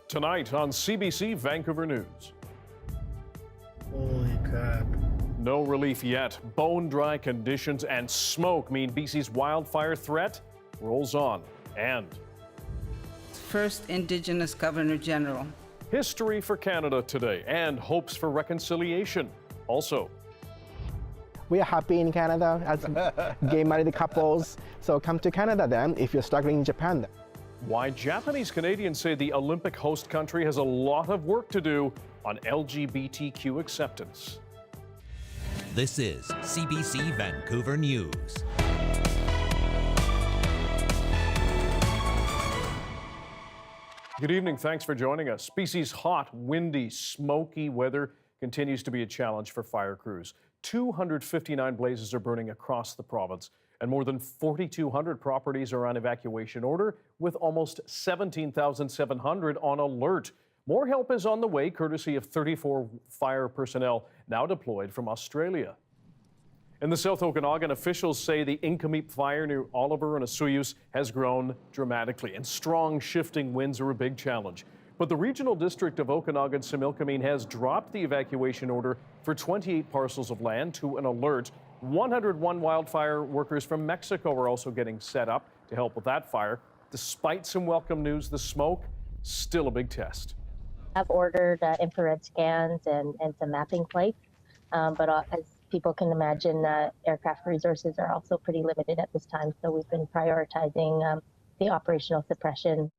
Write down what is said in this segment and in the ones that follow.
Tonight on CBC Vancouver News. Holy crap. No relief yet. Bone-dry conditions and smoke mean BC's wildfire threat rolls on. And first Indigenous Governor General. history for Canada today and hopes for reconciliation. Also, we are happy in Canada as gay married couples. So come to Canada then if you're struggling in Japan. why Japanese Canadians say the Olympic host country has a lot of work to do on LGBTQ acceptance. This is CBC Vancouver News. Good evening, thanks for joining us. BC's hot, windy, smoky weather continues to be a challenge for fire crews. 259 blazes are burning across the province, and more than 4,200 properties are on evacuation order, with almost 17,700 on alert. More help is on the way, courtesy of 34 fire personnel now deployed from Australia. In the South Okanagan, officials say the Inkameep fire near Oliver and Osoyoos has grown dramatically, and strong shifting winds are a big challenge. But the regional district of Okanagan-Similkameen has dropped the evacuation order for 28 parcels of land to an alert. 101 wildfire workers from Mexico are also getting set up to help with that fire. Despite some welcome news, the smoke still a big test. I've ordered infrared scans and some mapping flights, but as people can imagine, aircraft resources are also pretty limited at this time, so we've been prioritizing the operational suppression.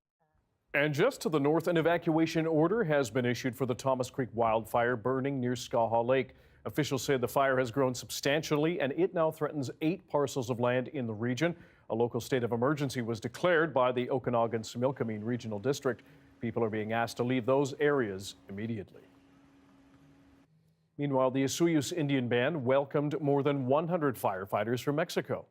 And just to the north, an evacuation order has been issued for the Thomas Creek wildfire burning near Skaha Lake. Officials say the fire has grown substantially and it now threatens 8 parcels of land in the region. A local state of emergency was declared by the Okanagan-Similkameen Regional District. People are being asked to leave those areas immediately. Meanwhile, the Osoyoos Indian Band welcomed more than 100 firefighters from Mexico.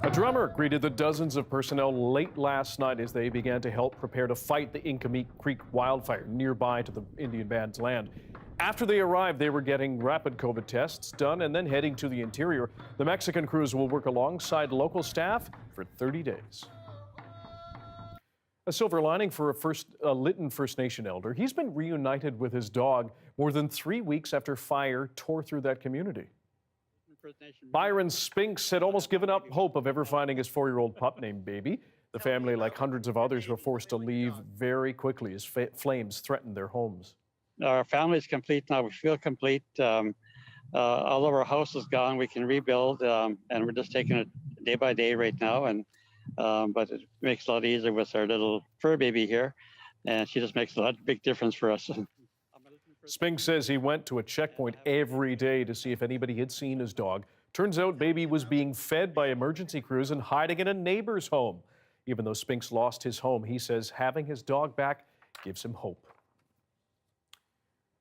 A drummer greeted the dozens of personnel late last night as they began to help prepare to fight the Inkameep Creek wildfire nearby to the Indian Band's land. After they arrived, they were getting rapid COVID tests done and then heading to the interior. The Mexican crews will work alongside local staff for 30 days. A silver lining for a Lytton First Nation elder. He's been reunited with his dog more than 3 weeks after fire tore through that community. Byron Spinks had almost given up hope of ever finding his 4-year-old pup named Baby. The family, like hundreds of others, were forced to leave very quickly as flames threatened their homes. Our family is complete now. We feel complete. All of our house is gone. We can rebuild, and we're just taking it day by day right now. And but it makes it a lot easier with our little fur baby here, and she just makes a big difference for us. Spinks says he went to a checkpoint every day to see if anybody had seen his dog. Turns out Baby was being fed by emergency crews and hiding in a neighbor's home. Even though Spinks lost his home, he says having his dog back gives him hope.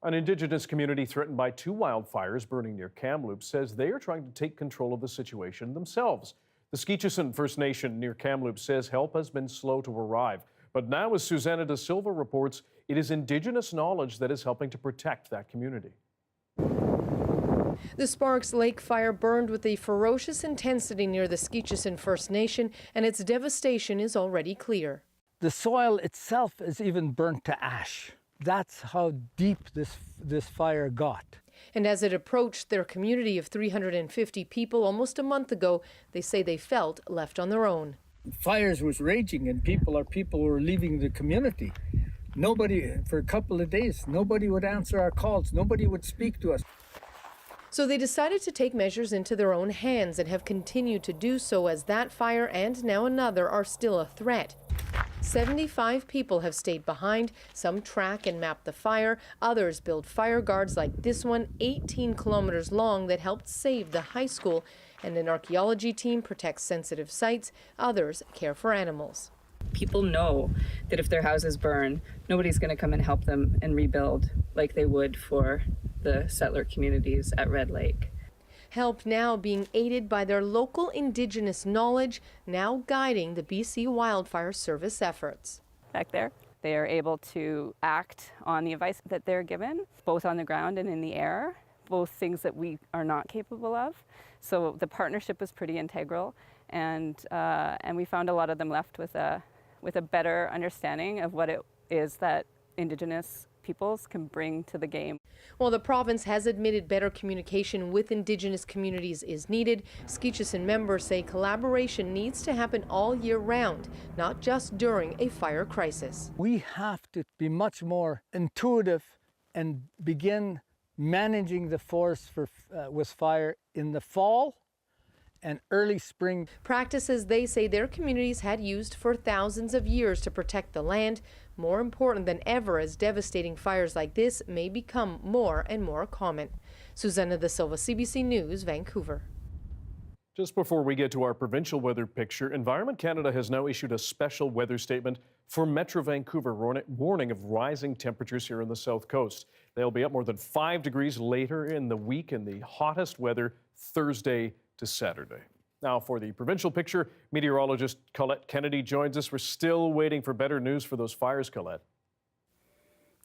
An Indigenous community threatened by 2 wildfires burning near Kamloops says they are trying to take control of the situation themselves. The Skichison First Nation near Kamloops says help has been slow to arrive. But now, as Susanna Da Silva reports, it is Indigenous knowledge that is helping to protect that community. The Sparks Lake fire burned with a ferocious intensity near the Skichison First Nation, and its devastation is already clear. The soil itself is even burnt to ash. That's how deep this fire got. And as it approached their community of 350 people almost a month ago, they say they felt left on their own. Fires was raging and people were leaving the community. Nobody, for a couple of days, nobody would answer our calls. Nobody would speak to us. So they decided to take measures into their own hands and have continued to do so as that fire and now another are still a threat. 75 people have stayed behind. Some track and map the fire. Others build fire guards like this one, 18 kilometers long, that helped save the high school. And an archaeology team protects sensitive sites. Others care for animals. People know that if their houses burn, nobody's going to come and help them and rebuild like they would for the settler communities at Red Lake. Help now being aided by their local Indigenous knowledge, now guiding the BC Wildfire Service efforts. Back there, they are able to act on the advice that they're given, both on the ground and in the air, both things that we are not capable of. So the partnership is pretty integral, and we found a lot of them left with a better understanding of what it is that Indigenous peoples can bring to the game. While the province has admitted better communication with Indigenous communities is needed, Skeetchison members say collaboration needs to happen all year round, not just during a fire crisis. We have to be much more intuitive and begin managing the forest with fire in the fall and early spring. Practices they say their communities had used for thousands of years to protect the land, more important than ever as devastating fires like this may become more and more common. Susanna Da Silva, CBC News, Vancouver. Just before we get to our provincial weather picture, Environment Canada has now issued a special weather statement for Metro Vancouver, warning of rising temperatures here on the south coast. They'll be up more than 5 degrees later in the week in the hottest weather Thursday to Saturday. Now for the provincial picture, meteorologist Colette Kennedy joins us. We're still waiting for better news for those fires, Colette.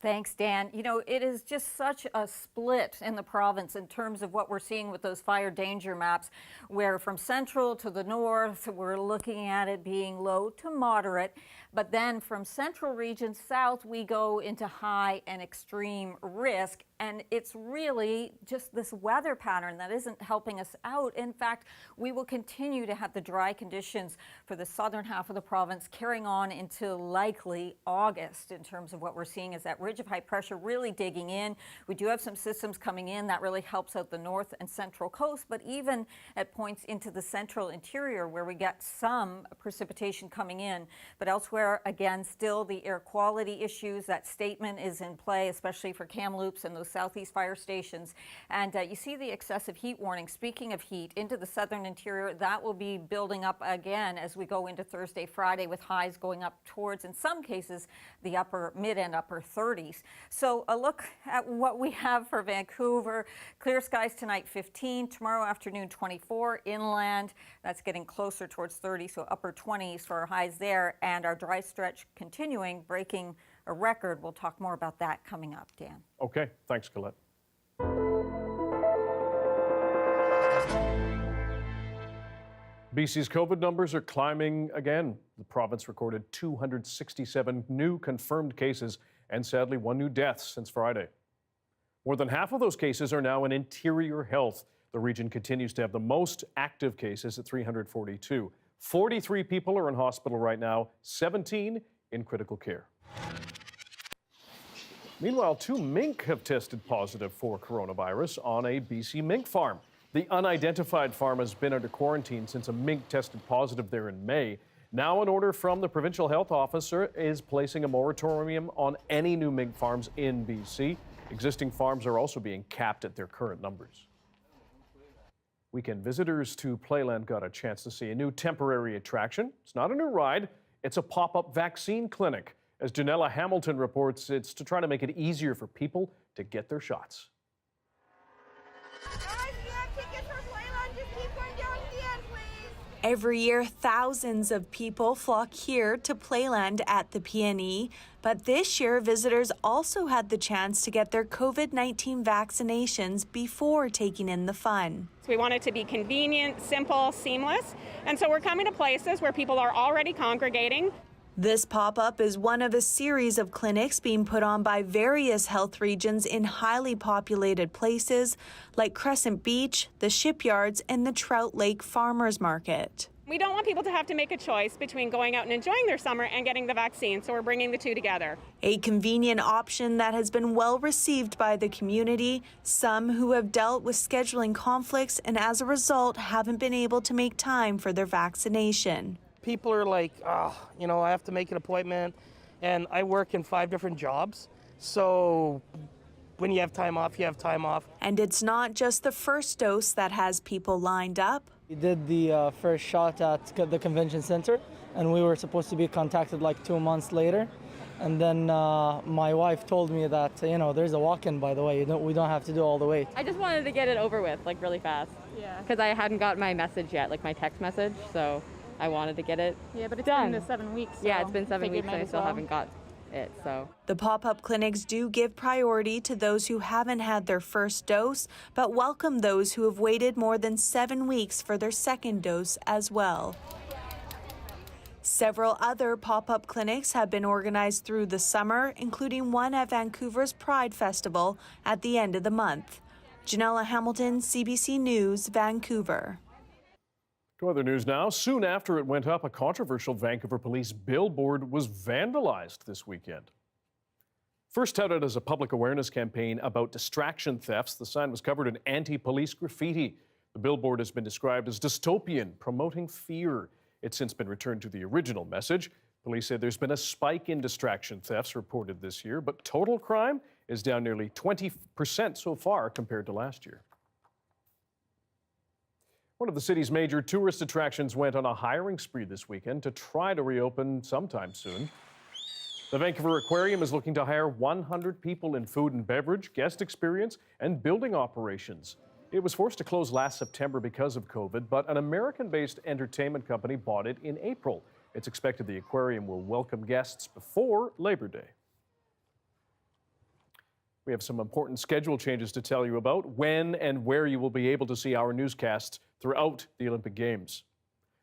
Thanks, Dan. You know, it is just such a split in the province in terms of what we're seeing with those fire danger maps, where from central to the north, we're looking at it being low to moderate. But then from central regions south, we go into high and extreme risk. And it's really just this weather pattern that isn't helping us out. In fact, we will continue to have the dry conditions for the southern half of the province carrying on into likely August in terms of what we're seeing is that ridge of high pressure really digging in. We do have some systems coming in that really helps out the north and central coast, but even at points into the central interior where we get some precipitation coming in. But elsewhere, again, still the air quality issues. That statement is in play, especially for Kamloops and those southeast fire stations. And you see the excessive heat warning. Speaking of heat, into the southern interior, that will be building up again as we go into Thursday, Friday, with highs going up towards, in some cases, the mid and upper 30s. So a look at what we have for Vancouver. Clear skies tonight, 15. Tomorrow afternoon, 24. Inland, that's getting closer towards 30, so upper 20s for our highs there. And our dry stretch continuing, breaking a record. We'll talk more about that coming up, Dan. Okay, thanks, Colette. BC's COVID numbers are climbing again. The province recorded 267 new confirmed cases and sadly 1 new death since Friday. More than half of those cases are now in interior health. The region continues to have the most active cases at 342. 43 people are in hospital right now, 17 in critical care. Meanwhile, 2 mink have tested positive for coronavirus on a BC mink farm. The unidentified farm has been under quarantine since a mink tested positive there in May. Now an order from the provincial health officer is placing a moratorium on any new mink farms in BC. Existing farms are also being capped at their current numbers. Weekend visitors to Playland got a chance to see a new temporary attraction. It's not a new ride, it's a pop-up vaccine clinic. As Janella Hamilton reports, it's to try to make it easier for people to get their shots. Every year, thousands of people flock here to Playland at the PNE, but this year, visitors also had the chance to get their COVID-19 vaccinations before taking in the fun. So we want it to be convenient, simple, seamless, and so we're coming to places where people are already congregating. This pop-up is one of a series of clinics being put on by various health regions in highly populated places like Crescent Beach, the shipyards, and the Trout Lake Farmers Market. We don't want people to have to make a choice between going out and enjoying their summer and getting the vaccine, so we're bringing the two together. A convenient option that has been well received by the community, some who have dealt with scheduling conflicts and as a result haven't been able to make time for their vaccination. People are like, oh, you know, I have to make an appointment, and I work in 5 different jobs, so when you have time off, you have time off. And it's not just the first dose that has people lined up. We did the first shot at the convention center, and we were supposed to be contacted like 2 months later. And then my wife told me that, you know, there's a walk-in, by the way. We don't have to do all the wait. I just wanted to get it over with, like, really fast. Yeah. Because I hadn't got my message yet, like my text message, so I wanted to get it Yeah, but it's done. been the 7 weeks. So yeah, it's been 7 weeks and I still haven't got it. So The pop-up clinics do give priority to those who haven't had their first dose, but welcome those who have waited more than 7 weeks for their second dose as well. Several other pop-up clinics have been organized through the summer, including one at Vancouver's Pride Festival at the end of the month. Janella Hamilton, CBC News, Vancouver. To other news now. Soon after it went up, a controversial Vancouver police billboard was vandalized this weekend. First touted as a public awareness campaign about distraction thefts, the sign was covered in anti-police graffiti. The billboard has been described as dystopian, promoting fear. It's since been returned to the original message. Police say there's been a spike in distraction thefts reported this year, but total crime is down nearly 20% so far compared to last year. One of the city's major tourist attractions went on a hiring spree this weekend to try to reopen sometime soon. The Vancouver Aquarium is looking to hire 100 people in food and beverage, guest experience, and building operations. It was forced to close last September because of COVID, but an American-based entertainment company bought it in April. It's expected the aquarium will welcome guests before Labor Day. We have some important schedule changes to tell you about, when and where you will be able to see our newscasts throughout the Olympic Games.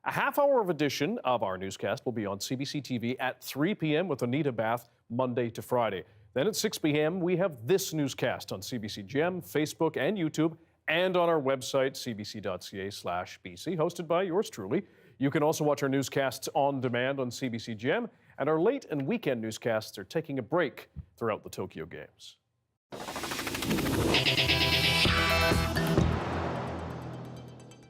A half-hour edition of our newscast will be on CBC TV at 3 p.m. with Anita Bath, Monday to Friday. Then at 6 p.m., we have this newscast on CBC Gem, Facebook, and YouTube, and on our website, cbc.ca/BC, hosted by yours truly. You can also watch our newscasts on demand on CBC Gem, and our late and weekend newscasts are taking a break throughout the Tokyo Games.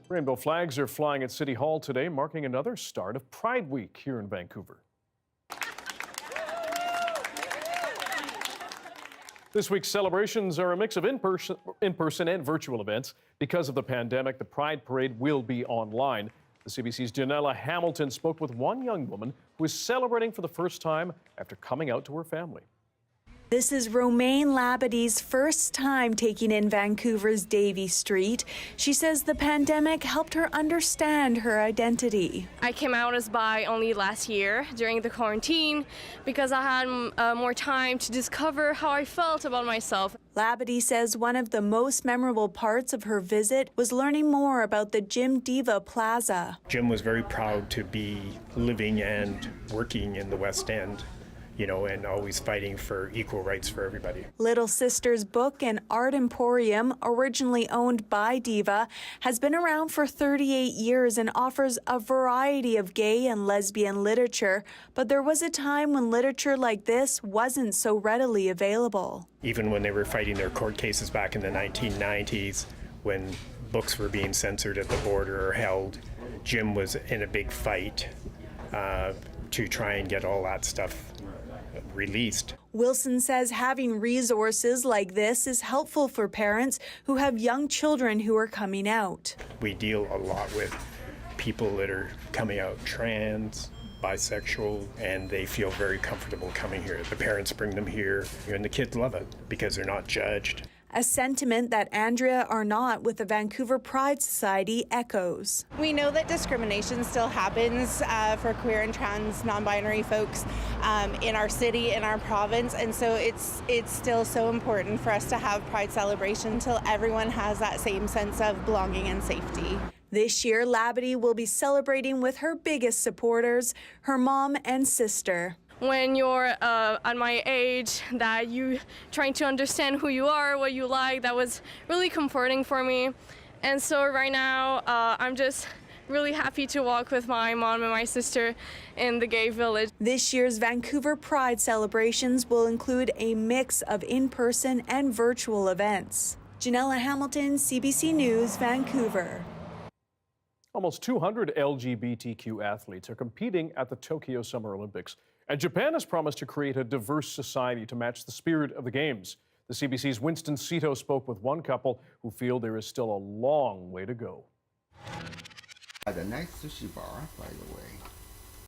Rainbow flags are flying at City Hall today, marking another start of Pride Week here in Vancouver. This week's celebrations are a mix of in-person and virtual events. Because of the pandemic, the Pride Parade will be online. The CBC's Janella Hamilton spoke with one young woman who is celebrating for the first time after coming out to her family. This is Romaine Labady's first time taking in Vancouver's Davie Street. She says the pandemic helped her understand her identity. I came out as bi only last year during the quarantine because I had more time to discover how I felt about myself. Labady says one of the most memorable parts of her visit was learning more about the Jim Diva Plaza. Jim was very proud to be living and working in the West End, you know, and always fighting for equal rights for everybody. Little Sisters Book and Art Emporium, originally owned by Diva, has been around for 38 years and offers a variety of gay and lesbian literature. But there was a time when literature like this wasn't so readily available. Even when they were fighting their court cases back in the 1990s, when books were being censored at the border or held, Jim was in a big fight to try and get all that stuff released. Wilson says having resources like this is helpful for parents who have young children who are coming out. We deal a lot with people that are coming out trans, bisexual, and they feel very comfortable coming here. The parents bring them here, and the kids love it because they're not judged. A sentiment that Andrea Arnott with the Vancouver Pride Society echoes. We know that discrimination still happens for queer and trans non-binary folks in our city, in our province, and so it's still so important for us to have Pride celebration until everyone has that same sense of belonging and safety. This year, Labady will be celebrating with her biggest supporters, her mom and sister. When you're at my age, that you trying to understand who you are, what you like, that was really comforting for me. And so right now, I'm just really happy to walk with my mom and my sister in the gay village. This year's Vancouver Pride celebrations will include a mix of in-person and virtual events. Janella Hamilton, CBC News, Vancouver. Almost 200 LGBTQ athletes are competing at the Tokyo Summer Olympics. And Japan has promised to create a diverse society to match the spirit of the Games. The CBC's Winston Cito spoke with one couple who feel there is still a long way to go. The nice sushi bar, by the way.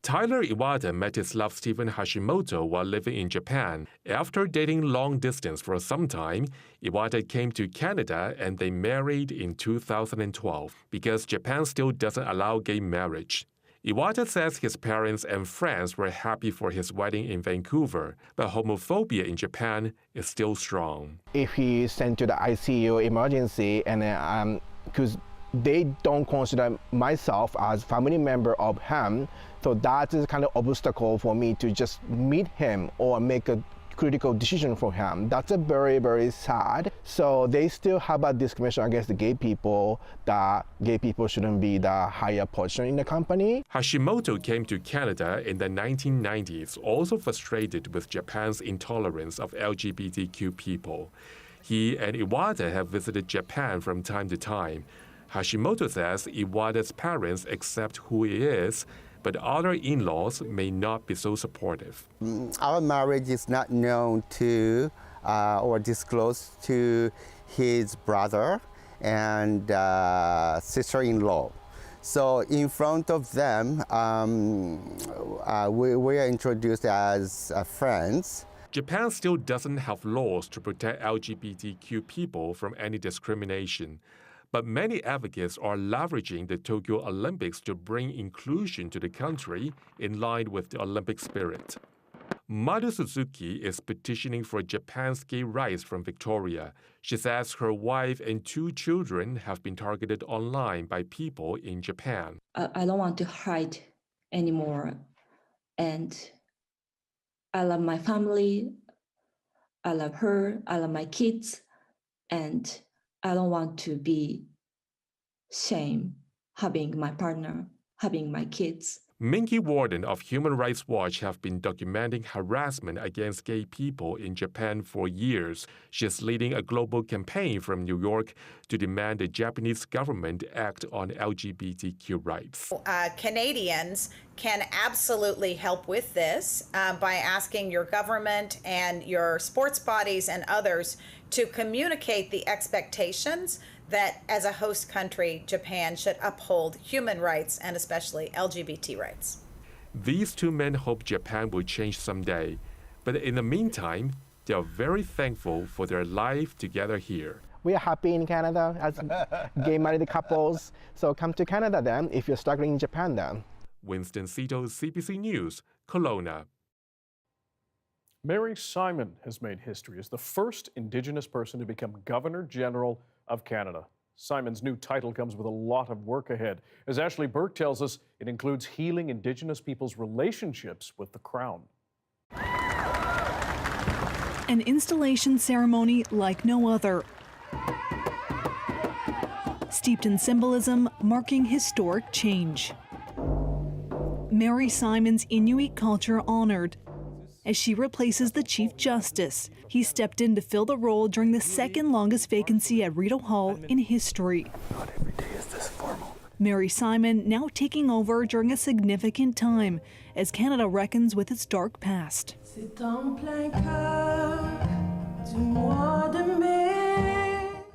Tyler Iwata met his love Stephen Hashimoto while living in Japan. After dating long distance for some time, Iwata came to Canada and they married in 2012 because Japan still doesn't allow gay marriage. Iwata says his parents and friends were happy for his wedding in Vancouver, but homophobia in Japan is still strong. If he's sent to the ICU emergency, and because they don't consider myself as family member of him, so that is kind of obstacle for me to just meet him or make a critical decision for him. That's a very, very sad. So they still have a discrimination against the gay people, that gay people shouldn't be the higher position in the company. Hashimoto came to Canada in the 1990s, also frustrated with Japan's intolerance of LGBTQ people. He and Iwata have visited Japan from time to time. Hashimoto says Iwata's parents accept who he is, but other in-laws may not be so supportive. Our marriage is not known to or disclosed to his brother and sister-in-law. So in front of them, we are introduced as friends. Japan still doesn't have laws to protect LGBTQ people from any discrimination. But many advocates are leveraging the Tokyo Olympics to bring inclusion to the country in line with the Olympic spirit. Maru Suzuki is petitioning for Japan's gay rights from Victoria. She says her wife and 2 children have been targeted online by people in Japan. I don't want to hide anymore. And I love my family. I love her. I love my kids. And I don't want to be shame having my partner, having my kids. Minky Warden of Human Rights Watch have been documenting harassment against gay people in Japan for years. She is leading a global campaign from New York to demand the Japanese government act on LGBTQ rights. Canadians can absolutely help with this by asking your government and your sports bodies and others to communicate the expectations that as a host country, Japan should uphold human rights and especially LGBT rights. These 2 men hope Japan will change someday, but in the meantime, they are very thankful for their life together here. We are happy in Canada as gay married couples, so come to Canada then if you're struggling in Japan then. Winston Cito, CBC News, Kelowna. Mary Simon has made history as the first Indigenous person to become Governor General of Canada. Simon's new title comes with a lot of work ahead. As Ashley Burke tells us, it includes healing Indigenous people's relationships with the Crown. An installation ceremony like no other. Steeped in symbolism, marking historic change. Mary Simon's Inuit culture honored. As she replaces the Chief Justice, he stepped in to fill the role during the second longest vacancy at Rideau Hall in history. Not every day is this formal. Mary Simon now taking over during a significant time as Canada reckons with its dark past.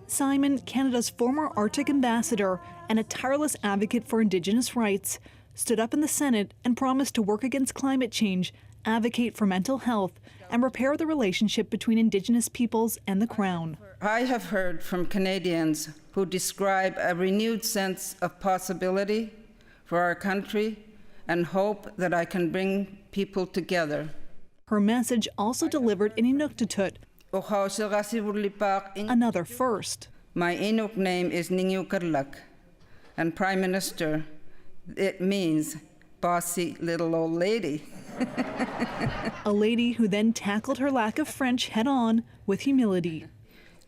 Simon, Canada's former Arctic ambassador and a tireless advocate for Indigenous rights, stood up in the Senate and promised to work against climate change, advocate for mental health, and repair the relationship between Indigenous peoples and the Crown. I have heard from Canadians who describe a renewed sense of possibility for our country and hope that I can bring people together. Her message also delivered in Inuktitut, another first. My Inuk name is Ningyukarlak, and Prime Minister, it means bossy little old lady. A lady who then tackled her lack of French head-on with humility.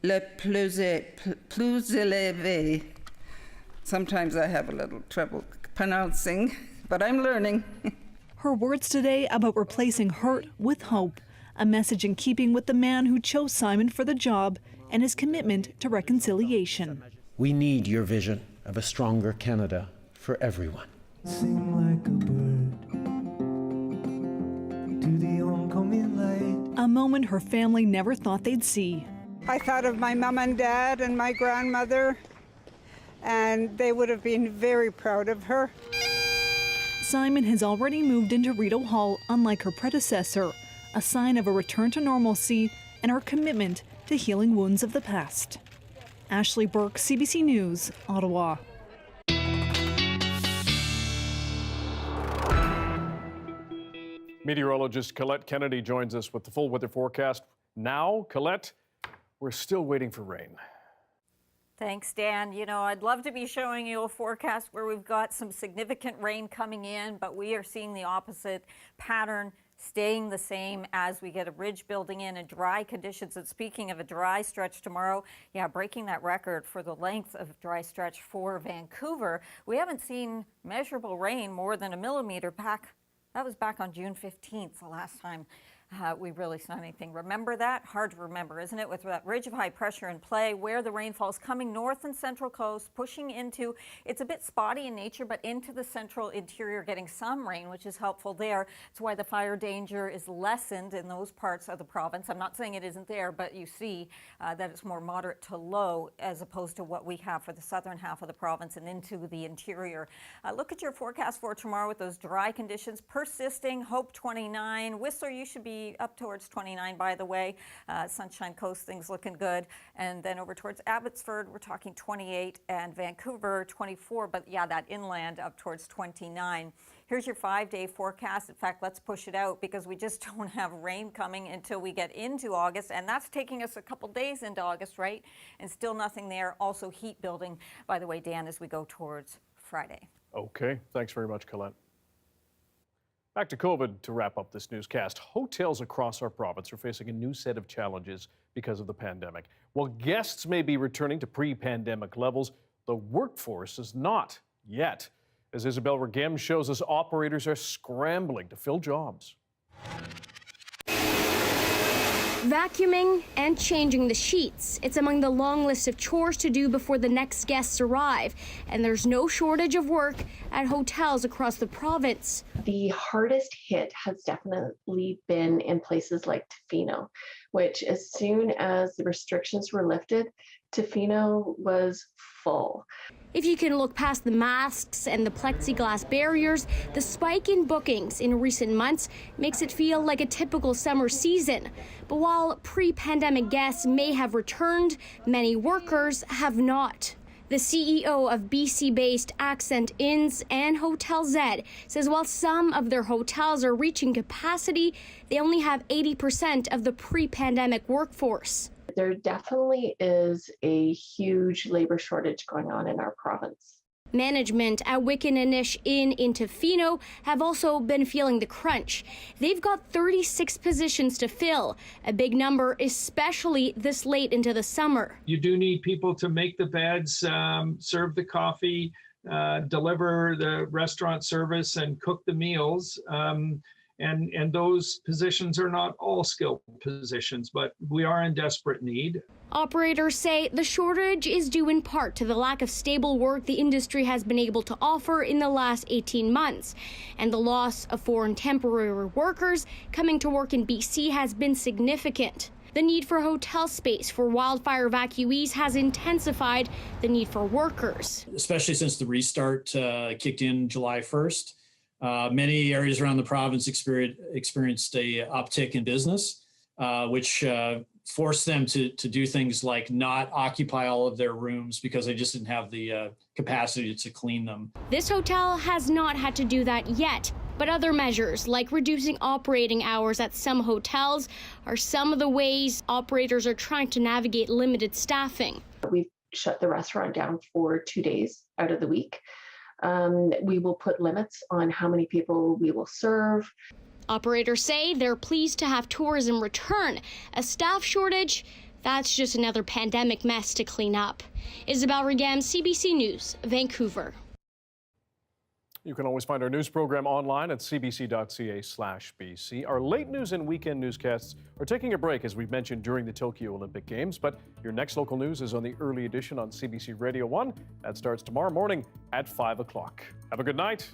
Le plus élevé. Sometimes I have a little trouble pronouncing, but I'm learning. Her words today about replacing hurt with hope, a message in keeping with the man who chose Simon for the job and his commitment to reconciliation. We need your vision of a stronger Canada for everyone. Sing like a bird to the oncoming light. A moment her family never thought they'd see. I thought of my mom and dad and my grandmother, and they would have been very proud of her. Simon has already moved into Rideau Hall, unlike her predecessor, a sign of a return to normalcy and her commitment to healing wounds of the past. Ashley Burke, CBC News, Ottawa. Meteorologist Colette Kennedy joins us with the full weather forecast. Now, Colette, we're still waiting for rain. Thanks, Dan. You know, I'd love to be showing you a forecast where we've got some significant rain coming in, but we are seeing the opposite pattern staying the same as we get a ridge building in and dry conditions. And speaking of a dry stretch tomorrow, breaking that record for the length of dry stretch for Vancouver. We haven't seen measurable rain more than 1 millimeter back. That was back on June 15th, the last time we really saw anything. Remember that? Hard to remember, isn't it? With that ridge of high pressure in play, where the rainfall is coming north and central coast, pushing into, it's a bit spotty in nature, but into the central interior, getting some rain, which is helpful there. It's why the fire danger is lessened in those parts of the province. I'm not saying it isn't there, but you see that it's more moderate to low as opposed to what we have for the southern half of the province and into the interior. Look at your forecast for tomorrow with those dry conditions persisting. Hope 29. Whistler, you should be up towards 29, by the way. Sunshine Coast, things looking good. And then over towards Abbotsford, we're talking 28, and Vancouver 24, but that inland up towards 29. Here's your 5-day forecast. In fact, let's push it out because we just don't have rain coming until we get into August, and that's taking us a couple days into August, right? And still nothing there. Also heat building, by the way, Dan, as we go towards Friday. Okay, thanks very much, Colette. Back to COVID to wrap up this newscast. Hotels across our province are facing a new set of challenges because of the pandemic. While guests may be returning to pre-pandemic levels, the workforce is not yet. As Isabel Regem shows us, operators are scrambling to fill jobs. Vacuuming and changing the sheets. It's among the long list of chores to do before the next guests arrive. And there's no shortage of work at hotels across the province. The hardest hit has definitely been in places like Tofino, which as soon as the restrictions were lifted, Tofino was full. If you can look past the masks and the plexiglass barriers, the spike in bookings in recent months makes it feel like a typical summer season. But while pre-pandemic guests may have returned, many workers have not. The CEO of BC-based Accent Inns and Hotel Z says while some of their hotels are reaching capacity, they only have 80% of the pre-pandemic workforce. There definitely is a huge labor shortage going on in our province. Management at Wickenanish Inn in Tofino have also been feeling the crunch. They've got 36 positions to fill, a big number, especially this late into the summer. You do need people to make the beds, serve the coffee, deliver the restaurant service, and cook the meals. And those positions are not all skilled positions, but we are in desperate need. Operators say the shortage is due in part to the lack of stable work the industry has been able to offer in the last 18 months. And the loss of foreign temporary workers coming to work in BC has been significant. The need for hotel space for wildfire evacuees has intensified the need for workers. Especially since the restart kicked in July 1st. Many areas around the province experienced a uptick in business, which forced them to do things like not occupy all of their rooms because they just didn't have the capacity to clean them. This hotel has not had to do that yet, but other measures like reducing operating hours at some hotels are some of the ways operators are trying to navigate limited staffing. We've shut the restaurant down for 2 days out of the week. We will put limits on how many people we will serve. Operators say they're pleased to have tourism return. A staff shortage, that's just another pandemic mess to clean up. Isabel Regem, CBC News, Vancouver. You can always find our news program online at cbc.ca/BC. Our late news and weekend newscasts are taking a break, as we mentioned, during the Tokyo Olympic Games. But your next local news is on the early edition on CBC Radio 1. That starts tomorrow morning at 5 o'clock. Have a good night.